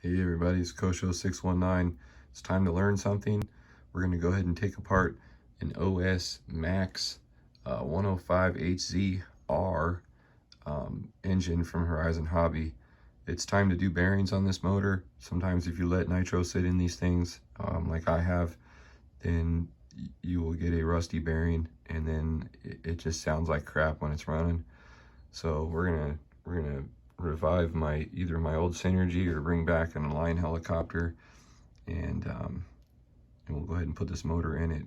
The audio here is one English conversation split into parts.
Hey everybody, it's Kosho619. It's time to learn something. We're going to go ahead and take apart an OS Max 105 HZR engine from Horizon Hobby. It's time to do bearings on this motor. Sometimes if you let nitro sit in these things, like I have, then you will get a rusty bearing, and then it just sounds like crap when it's running. So we're gonna revive either my old Synergy or bring back an Align helicopter, and we'll go ahead and put this motor in it,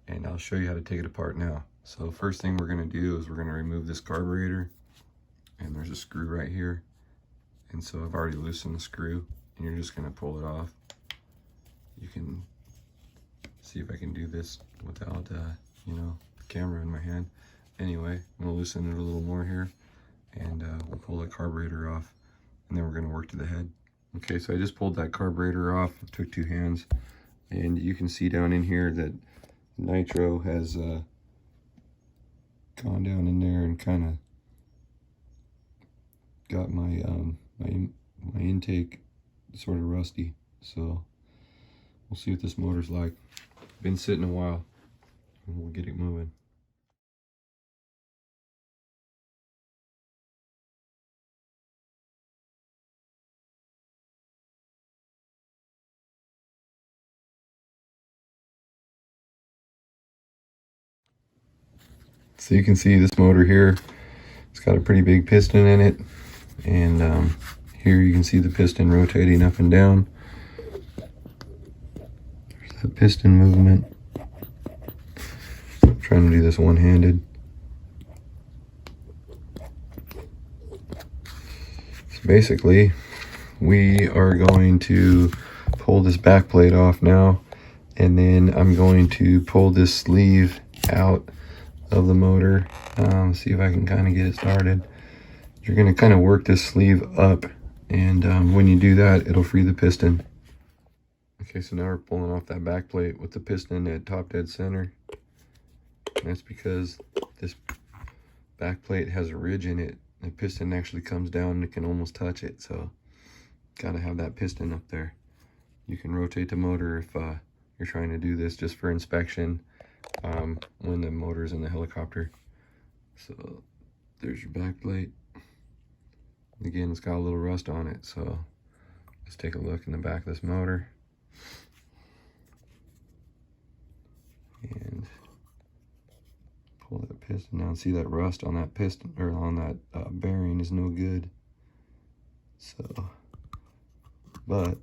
and I'll show you how to take it apart now. So first thing we're gonna do is we're gonna remove this carburetor, and there's a screw right here, and so I've already loosened the screw, and you're just gonna pull it off. You can see if I can do this without you know, the camera in my hand. Anyway, I'm gonna loosen it a little more here, and we'll pull the carburetor off, and then we're going to work to the head. Okay, so I just pulled that carburetor off. It took 2 hands, and you can see down in here that nitro has gone down in there and kind of got my my intake sort of rusty. So we'll see what this motor's like. Been sitting a while, and we'll get it moving. So you can see this motor here, it's got a pretty big piston in it, and here you can see the piston rotating up and down. There's that piston movement. I'm trying to do this one-handed. So basically, we are going to pull this back plate off now, and then I'm going to pull this sleeve out of the motor. See if I can kind of get it started. You're going to kind of work this sleeve up, and when you do that, it'll free the piston. Okay, so now we're pulling off that back plate with the piston at top dead center. And that's because this back plate has a ridge in it. The piston actually comes down and it can almost touch it, so gotta have that piston up there. You can rotate the motor if you're trying to do this just for inspection when the motor's in the helicopter. So there's your back plate. Again, it's got a little rust on it, so let's take a look in the back of this motor. And pull that piston down. See that rust on that piston, or on that bearing, is no good. So, but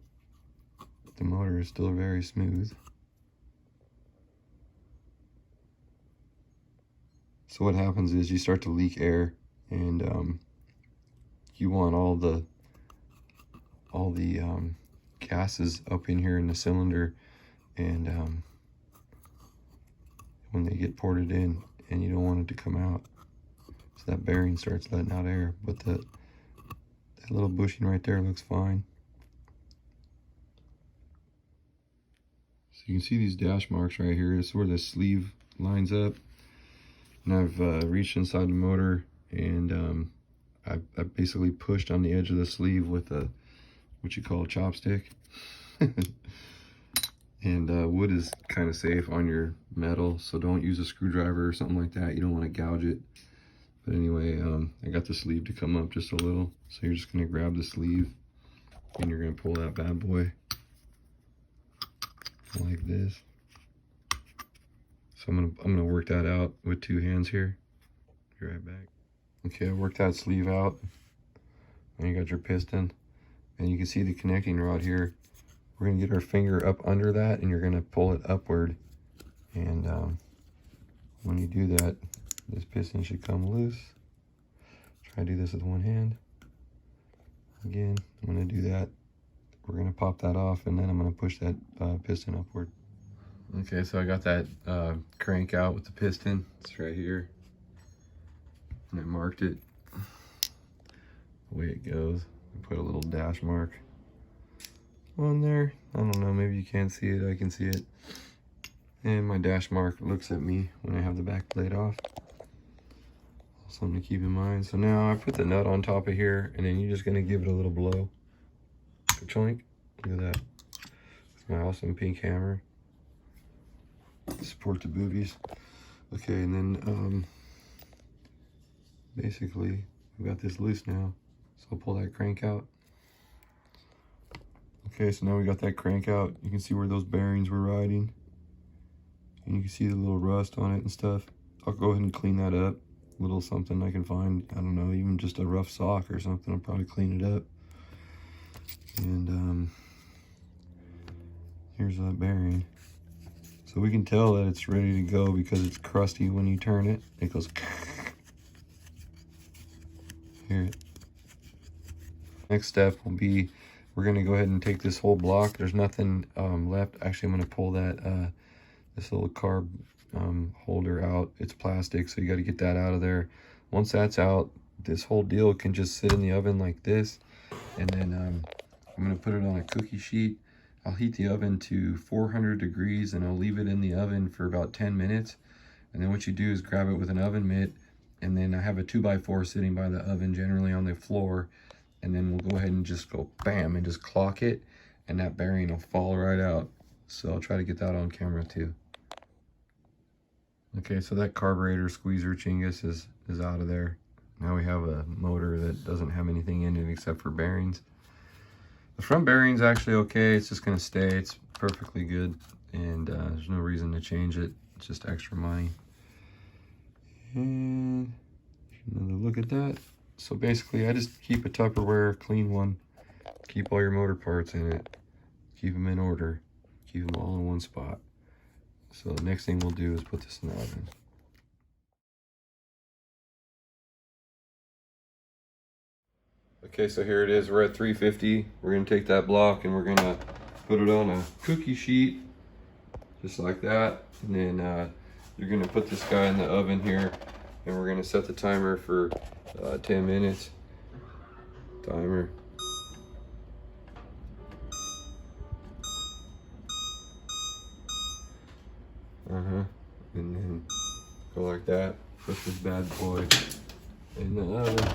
the motor is still very smooth. So what happens is you start to leak air, and you want all the gases up in here in the cylinder, and when they get ported in, and you don't want it to come out, so that bearing starts letting out air. But that little bushing right there looks fine. So you can see these dash marks right here. This is where the sleeve lines up, and I've reached inside the motor, and I basically pushed on the edge of the sleeve with what you call a chopstick. And wood is kind of safe on your metal, so don't use a screwdriver or something like that. You don't want to gouge it. But anyway, I got the sleeve to come up just a little, so you're just going to grab the sleeve, and you're going to pull that bad boy like this. So I'm gonna work that out with 2 hands here. Be right back. Okay, I worked that sleeve out, and you got your piston, and you can see the connecting rod here. We're gonna get our finger up under that, and you're gonna pull it upward, and when you do that, this piston should come loose. Try to do this with 1 hand. Again, I'm gonna do that. We're gonna pop that off, and then I'm gonna push that piston upward. Okay, so I got that crank out with the piston. It's right here, and I marked it the way it goes. I put a little dash mark on there. I don't know, maybe you can't see it. I can see it. And my dash mark looks at me when I have the back plate off. Something to keep in mind. So now I put the nut on top of here, and then you're just gonna give it a little blow. Choink. Look at that. It's my awesome pink hammer. Support the boobies. Okay, and then basically we got this loose now. So I'll pull that crank out. Okay, so now we got that crank out. You can see where those bearings were riding. And you can see the little rust on it and stuff. I'll go ahead and clean that up. A little something I can find. I don't know, even just a rough sock or something. I'll probably clean it up. And here's that bearing. So we can tell that it's ready to go because it's crusty when you turn it. It goes. Hear it. Next step will be, we're gonna go ahead and take this whole block. There's nothing left. Actually, I'm gonna pull that this little carb holder out. It's plastic, so you got to get that out of there. Once that's out, this whole deal can just sit in the oven like this. And then I'm gonna put it on a cookie sheet. I'll heat the oven to 400 degrees and I'll leave it in the oven for about 10 minutes. And then what you do is grab it with an oven mitt, and then I have a 2x4 sitting by the oven, generally on the floor. And then we'll go ahead and just go bam and just clock it, and that bearing will fall right out. So I'll try to get that on camera too. Okay, so that carburetor squeezer chingus is out of there. Now we have a motor that doesn't have anything in it except for bearings. The front bearing's actually okay. It's just gonna stay. It's perfectly good, and there's no reason to change it. It's just extra money. And another look at that. So basically, I just keep a Tupperware, clean one. Keep all your motor parts in it. Keep them in order. Keep them all in one spot. So the next thing we'll do is put this in the oven. Okay, so here it is. We're at 350. We're gonna take that block and we're gonna put it on a cookie sheet, just like that. And then you're gonna put this guy in the oven here, and we're gonna set the timer for 10 minutes. Timer. And then go like that. Put this bad boy in the oven.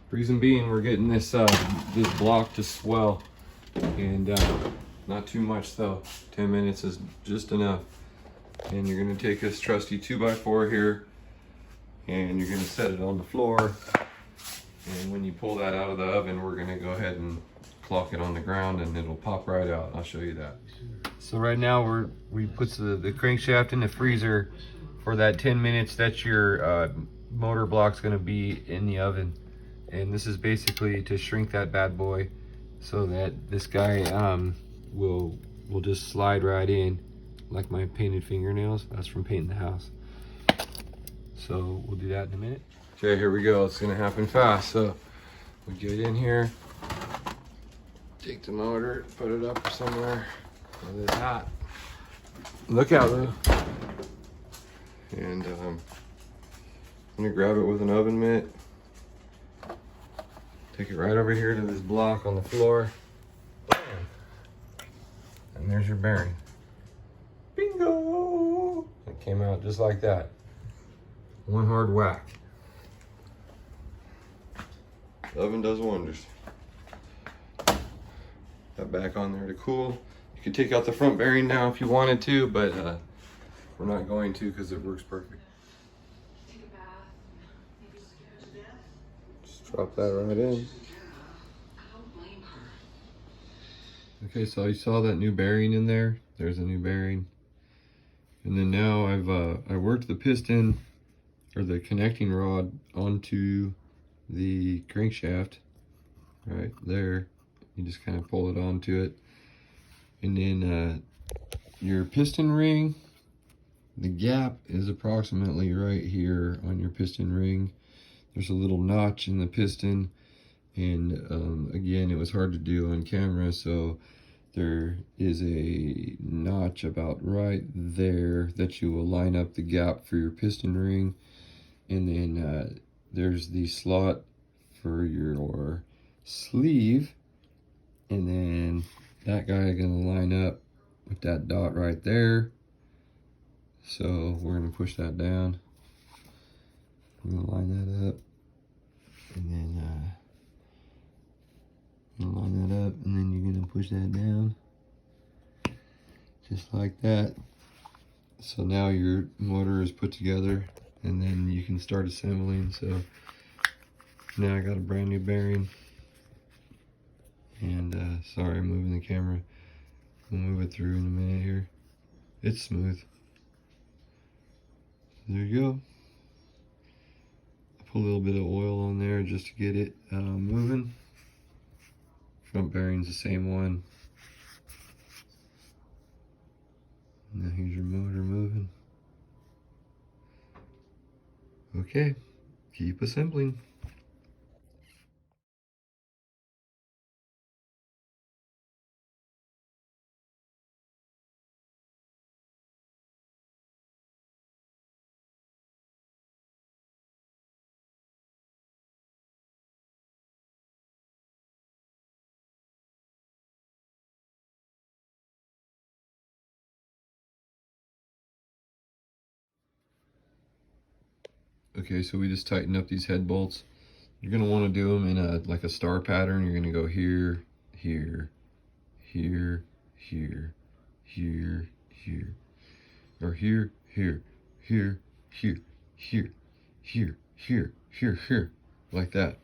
Reason being, we're getting this this block to swell, and not too much though. 10 minutes is just enough. And you're gonna take this trusty 2x4 here, and you're gonna set it on the floor. And when you pull that out of the oven, we're gonna go ahead and clock it on the ground, and it'll pop right out. I'll show you that. So right now we put the crankshaft in the freezer for that 10 minutes. That's your motor block's gonna be in the oven. And this is basically to shrink that bad boy so that this guy will just slide right in, like my painted fingernails. That's from painting the house. So we'll do that in a minute. Okay, here we go. It's gonna happen fast. So we get in here, take the motor, put it up somewhere where it's hot. Look out though. And I'm gonna grab it with an oven mitt. Take it right over here to this block on the floor. Bam. And there's your bearing. Bingo! It came out just like that. One hard whack. The oven does wonders. That back on there to cool. You could take out the front bearing now if you wanted to, but we're not going to because it works perfect. Drop that right in. Okay, so you saw that new bearing in there. There's a new bearing. And then now I worked the piston or the connecting rod onto the crankshaft right there. You just kind of pull it onto it. And then your piston ring, the gap is approximately right here on your piston ring. There's a little notch in the piston, and again, it was hard to do on camera, so there is a notch about right there that you will line up the gap for your piston ring. And then there's the slot for your sleeve, and then that guy is going to line up with that dot right there. So we're going to push that down. I'm going to line that up. And then push that down. Just like that. So now your motor is put together, and then you can start assembling. So now I got a brand new bearing. And sorry, I'm moving the camera. We'll move it through in a minute here. It's smooth. There you go. Put a little bit of oil on there just to get it moving. Front bearing's the same one. Now here's your motor moving. Okay, keep assembling. Okay, so we just tightened up these head bolts. You're gonna want to do them in like a star pattern. You're gonna go here, here, here, here, here, here, or here, here, here, here, here, here, here, here, here, like that.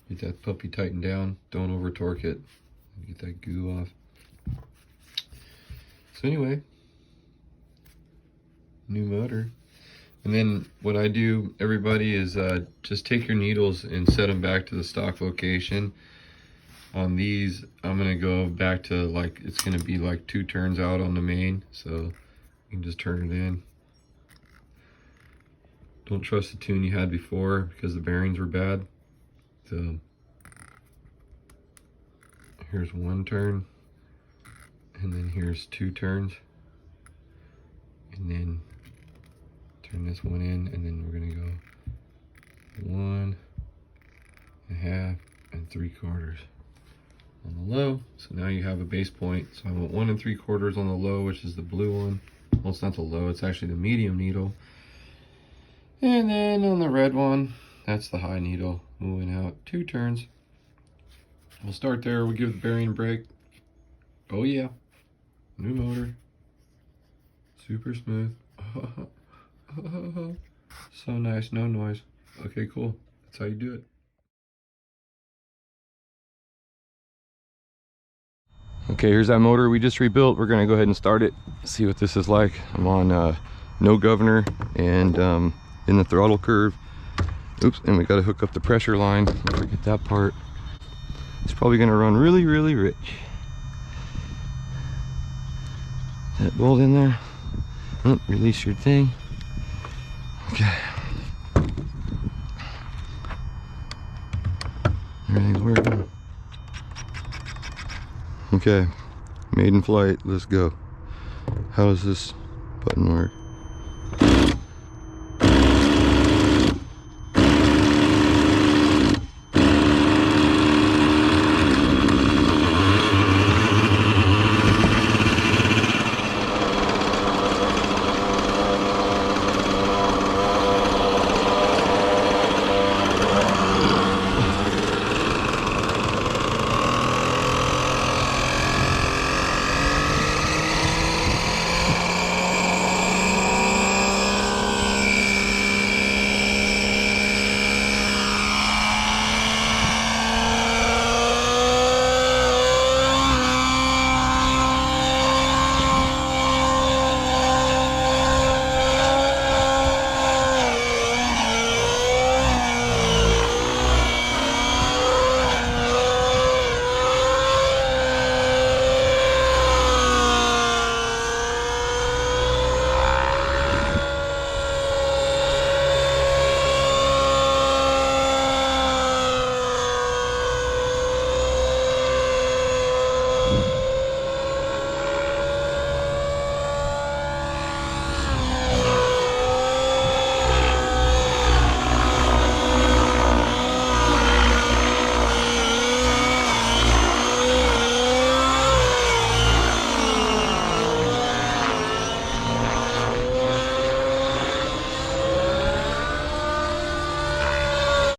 Get that puppy tightened down. Don't over torque it. Get that goo off. So anyway, new motor. And then what I do, everybody, is just take your needles and set them back to the stock location. On these, I'm gonna go back to like, it's gonna be like 2 turns out on the main, so you can just turn it in. Don't trust the tune you had before because the bearings were bad. So here's 1 turn, and then here's 2 turns, and then turn this one in, and then we're gonna go 1 1/2 and 3/4 on the low. So now you have a base point. So I want 1 3/4 on the low, which is the blue one. Well, it's not the low, it's actually the medium needle. And then on the red one, that's the high needle, moving out 2 turns. We'll start there, we'll give the bearing a break. Oh yeah, new motor, super smooth. So nice, no noise. Okay, cool. That's how you do it. Okay, here's that motor we just rebuilt. We're gonna go ahead and start it, see what this is like. I'm on no governor and in the throttle curve. Oops, and we gotta hook up the pressure line. Forget that part. It's probably gonna run really, really rich. That bolt in there. Oh, release your thing. Okay. Everything's working. Okay, Maiden flight, let's go. How does this button work?